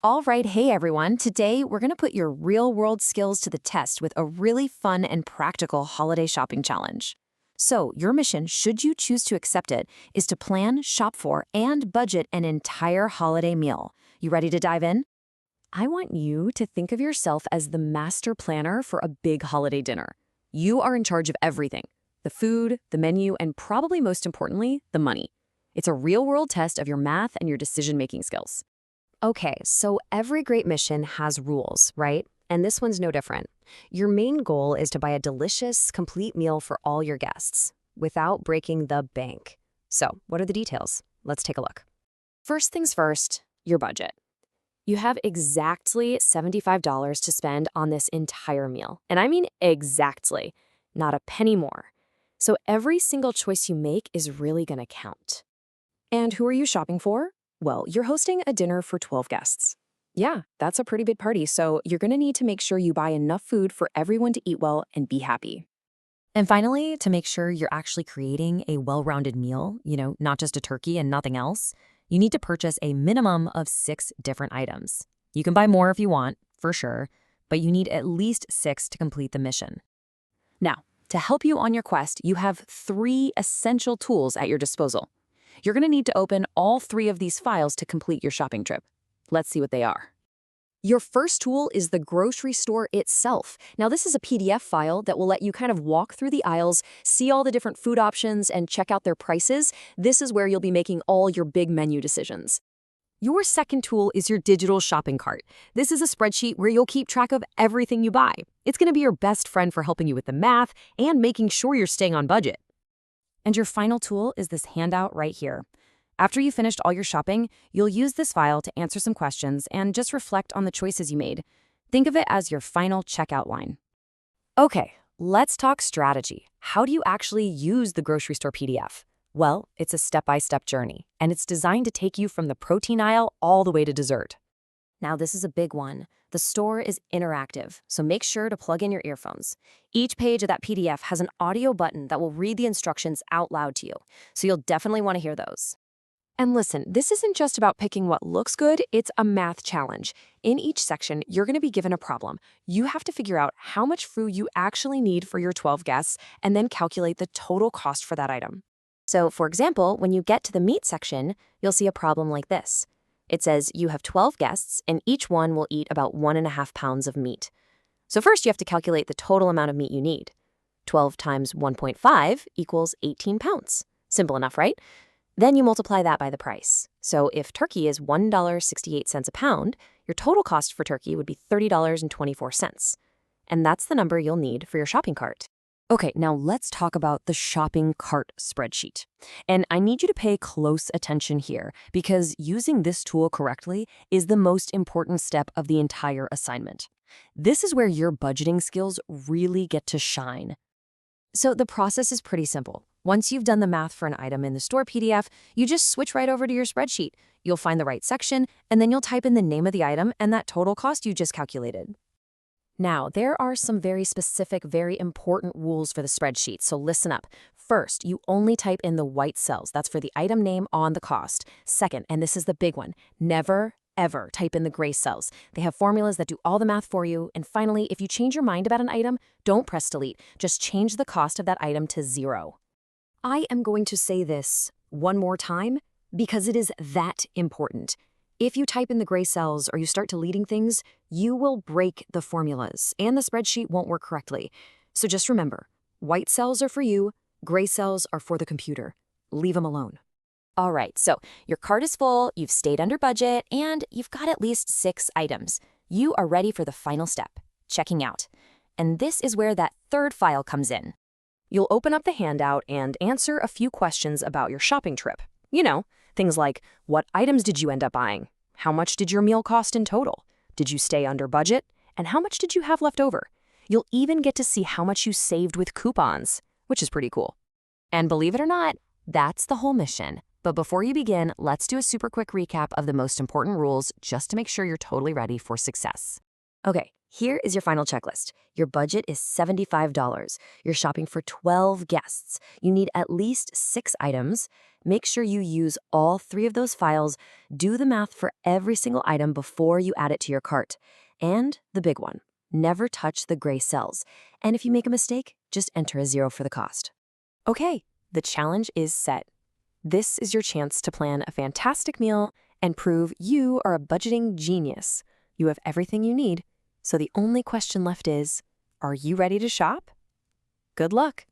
All right, hey everyone. Today we're going to put your real world skills to the test with a really fun and practical holiday shopping challenge. So, your mission, should you choose to accept it, is to plan, shop for, and budget an entire holiday meal. You ready to dive in? I want you to think of yourself as the master planner for a big holiday dinner. You are in charge of everything: the food, the menu, and probably most importantly, the money. It's a real world test of your math and your decision making skills. Okay, so every great mission has rules, right? And this one's no different. Your main goal is to buy a delicious, complete meal for all your guests without breaking the bank. So, what are the details? Let's take a look. First things first, your budget. You have exactly $75 to spend on this entire meal. And I mean exactly, not a penny more. So every single choice you make is really going to count. And who are you shopping for? Well, you're hosting a dinner for 12 guests. Yeah, that's a pretty big party, so you're going to need to make sure you buy enough food for everyone to eat well and be happy. And finally, to make sure you're actually creating a well-rounded meal, not just a turkey and nothing else, you need to purchase a minimum of 6 different items. You can buy more if you want, for sure, but you need at least 6 to complete the mission. Now, to help you on your quest, you have 3 essential tools at your disposal. You're going to need to open all 3 of these files to complete your shopping trip. Let's see what they are. Your first tool is the grocery store itself. Now, this is a PDF file that will let you kind of walk through the aisles, see all the different food options, and check out their prices. This is where you'll be making all your big menu decisions. Your second tool is your digital shopping cart. This is a spreadsheet where you'll keep track of everything you buy. It's going to be your best friend for helping you with the math and making sure you're staying on budget. And your final tool is this handout right here. After you've finished all your shopping, you'll use this file to answer some questions and just reflect on the choices you made. Think of it as your final checkout line. Okay, let's talk strategy. How do you actually use the grocery store PDF? Well, it's a step-by-step journey, and it's designed to take you from the protein aisle all the way to dessert. Now, this is a big one. The store is interactive, so make sure to plug in your earphones. Each page of that PDF has an audio button that will read the instructions out loud to you, so you'll definitely want to hear those. And listen, this isn't just about picking what looks good, it's a math challenge. In each section, you're going to be given a problem. You have to figure out how much food you actually need for your 12 guests and then calculate the total cost for that item. So, for example, when you get to the meat section, you'll see a problem like this. It says you have 12 guests and each one will eat about 1.5 pounds of meat. So first you have to calculate the total amount of meat you need. 12 times 1.5 equals 18 pounds. Simple enough, right? Then you multiply that by the price. So if turkey is $1.68 a pound, your total cost for turkey would be $30.24. And that's the number you'll need for your shopping cart. Okay, now let's talk about the shopping cart spreadsheet. And I need you to pay close attention here because using this tool correctly is the most important step of the entire assignment. This is where your budgeting skills really get to shine. So the process is pretty simple. Once you've done the math for an item in the store PDF, you just switch right over to your spreadsheet. You'll find the right section, and then you'll type in the name of the item and that total cost you just calculated. Now, there are some very specific, very important rules for the spreadsheet, so listen up. First, you only type in the white cells. That's for the item name on the cost. Second, and this is the big one, never, ever type in the gray cells. They have formulas that do all the math for you. And finally, if you change your mind about an item, don't press delete. Just change the cost of that item to 0. I am going to say this one more time because it is that important. If you type in the gray cells or you start deleting things, you will break the formulas and the spreadsheet won't work correctly. So just remember, white cells are for you, gray cells are for the computer. Leave them alone. All right, so your cart is full, you've stayed under budget, and you've got at least 6 items. You are ready for the final step, checking out. And this is where that third file comes in. You'll open up the handout and answer a few questions about your shopping trip. Things like, what items did you end up buying? How much did your meal cost in total? Did you stay under budget? And how much did you have left over? You'll even get to see how much you saved with coupons, which is pretty cool. And believe it or not, that's the whole mission. But before you begin, let's do a super quick recap of the most important rules just to make sure you're totally ready for success. Okay, Here is your final checklist. Your budget is $75. You're shopping for 12 guests. You need at least 6 items. Make sure you use all 3 of those files. Do the math for every single item before you add it to your cart. And the big one, never touch the gray cells. And if you make a mistake, just enter a 0 for the cost. Okay, the challenge is set. This is your chance to plan a fantastic meal and prove you are a budgeting genius. You have everything you need. So the only question left is, are you ready to shop? Good luck!